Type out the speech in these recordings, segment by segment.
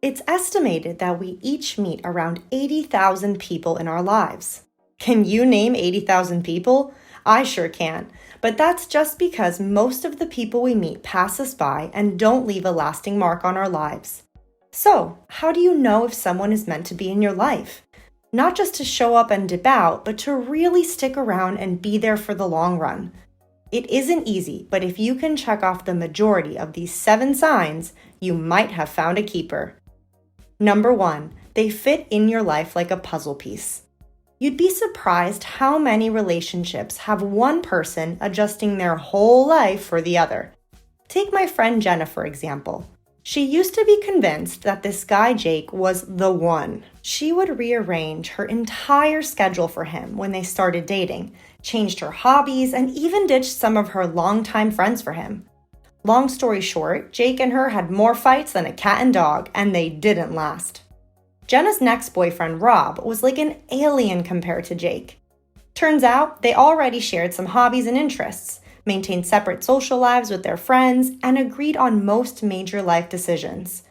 It's estimated that we each meet around 80,000 people in our lives. Can you name 80,000 people? I sure can, but that's just because most of the people we meet pass us by and don't leave a lasting mark on our lives. So, how do you know if someone is meant to be in your life? Not just to show up and dip out, but to really stick around and be there for the long run. It isn't easy, but if you can check off the majority of these 7 signs, you might have found a keeper. Number 1, they fit in your life like a puzzle piece. You'd be surprised how many relationships have one person adjusting their whole life for the other. Take my friend Jenna, for example. She used to be convinced that this guy Jake was the one. She would rearrange her entire schedule for him when they started dating, changed her hobbies, and even ditched some of her longtime friends for him. Long story short, Jake and her had more fights than a cat and dog, and they didn't last. Jenna's next boyfriend, Rob, was like an alien compared to Jake. Turns out, they already shared some hobbies and interests, maintained separate social lives with their friends, and agreed on most major life decisions.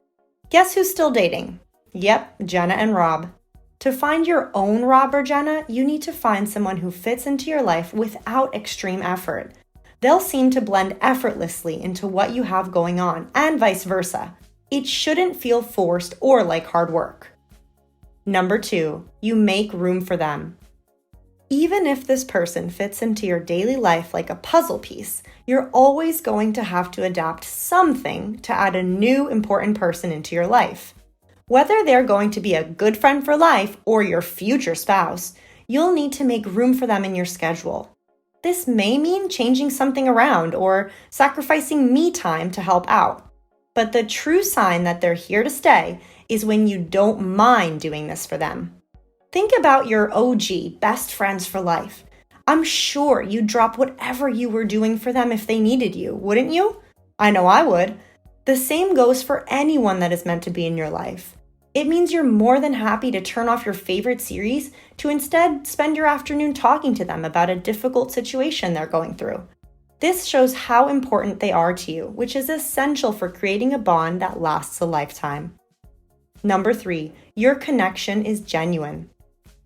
Guess who's still dating? Yep, Jenna and Rob. To find your own Rob or Jenna, you need to find someone who fits into your life without extreme effort. They'll seem to blend effortlessly into what you have going on, and vice versa. It shouldn't feel forced or like hard work. Number 2, you make room for them. Even if this person fits into your daily life like a puzzle piece, you're always going to have to adapt something to add a new important person into your life. Whether they're going to be a good friend for life or your future spouse, you'll need to make room for them in your schedule. This may mean changing something around or sacrificing me time to help out. But the true sign that they're here to stay is when you don't mind doing this for them. Think about your OG best friends for life. I'm sure you'd drop whatever you were doing for them if they needed you, wouldn't you? I know I would. The same goes for anyone that is meant to be in your life. It means you're more than happy to turn off your favorite series to instead spend your afternoon talking to them about a difficult situation they're going through. This shows how important they are to you, which is essential for creating a bond that lasts a lifetime. Number 3, your connection is genuine.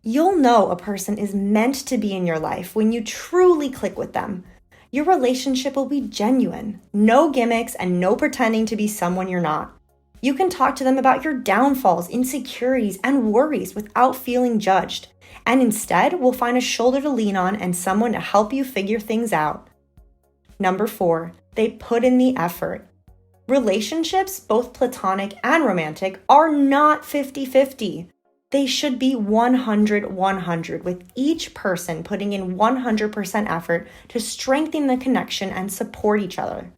You'll know a person is meant to be in your life when you truly click with them. Your relationship will be genuine, no gimmicks and no pretending to be someone you're not. You can talk to them about your downfalls, insecurities, and worries without feeling judged, and instead will find a shoulder to lean on and someone to help you figure things out. Number 4, they put in the effort. Relationships, both platonic and romantic, are not 50-50. They should be 100-100, with each person putting in 100% effort to strengthen the connection and support each other.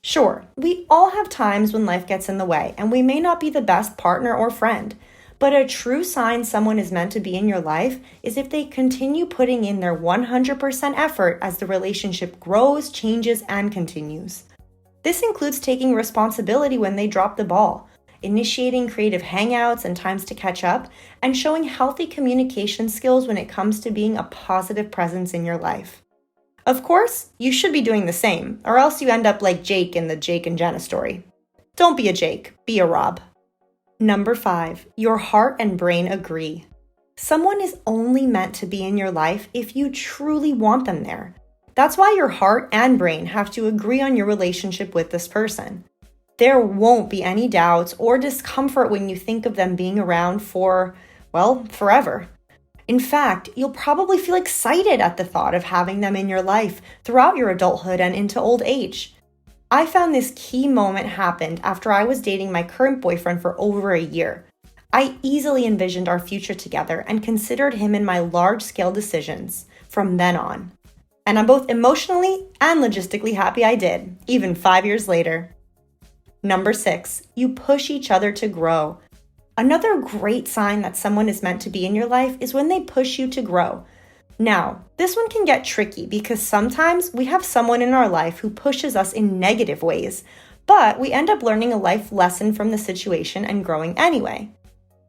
Sure, we all have times when life gets in the way, and we may not be the best partner or friend, but a true sign someone is meant to be in your life is if they continue putting in their 100% effort as the relationship grows, changes, and continues. This includes taking responsibility when they drop the ball, initiating creative hangouts and times to catch up, and showing healthy communication skills when it comes to being a positive presence in your life. Of course, you should be doing the same, or else you end up like Jake in the Jake and Jenna story. Don't be a Jake, be a Rob. Number 5, your heart and brain agree. Someone is only meant to be in your life if you truly want them there. That's why your heart and brain have to agree on your relationship with this person. There won't be any doubts or discomfort when you think of them being around for, well, forever. In fact, you'll probably feel excited at the thought of having them in your life throughout your adulthood and into old age. I found this key moment happened after I was dating my current boyfriend for over a year. I easily envisioned our future together and considered him in my large-scale decisions from then on. And I'm both emotionally and logistically happy I did, even 5 years later. Number 6, you push each other to grow. Another great sign that someone is meant to be in your life is when they push you to grow. Now, this one can get tricky because sometimes we have someone in our life who pushes us in negative ways, but we end up learning a life lesson from the situation and growing anyway.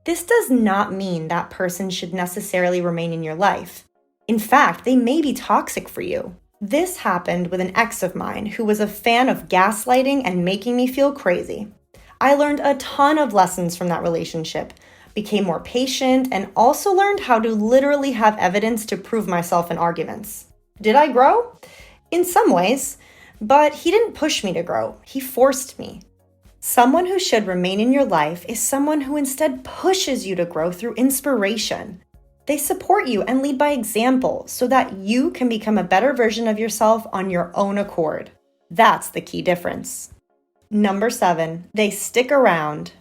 This does not mean that person should necessarily remain in your life. In fact, they may be toxic for you. This happened with an ex of mine who was a fan of gaslighting and making me feel crazy. I learned a ton of lessons from that relationship, became more patient, and also learned how to literally have evidence to prove myself in arguments. Did I grow? In some ways, but he didn't push me to grow, he forced me. Someone who should remain in your life is someone who instead pushes you to grow through inspiration. They support you and lead by example so that you can become a better version of yourself on your own accord. That's the key difference. Number 7, they stick around.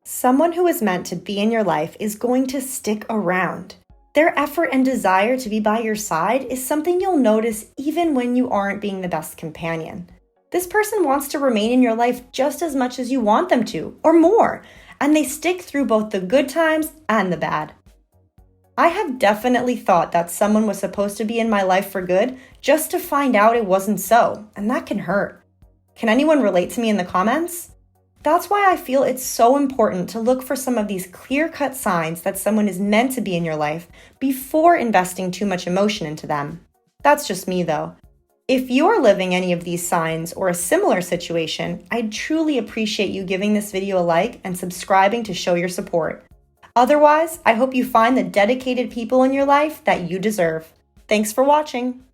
Someone who is meant to be in your life is going to stick around. Their effort and desire to be by your side is something you'll notice even when you aren't being the best companion. This person wants to remain in your life just as much as you want them to, or more, and they stick through both the good times and the bad. I have definitely thought that someone was supposed to be in my life for good just to find out it wasn't so, and that can hurt. Can anyone relate to me in the comments? That's why I feel it's so important to look for some of these clear-cut signs that someone is meant to be in your life before investing too much emotion into them. That's just me though. If you're living any of these signs or a similar situation, I'd truly appreciate you giving this video a like and subscribing to show your support. Otherwise, I hope you find the dedicated people in your life that you deserve. Thanks for watching.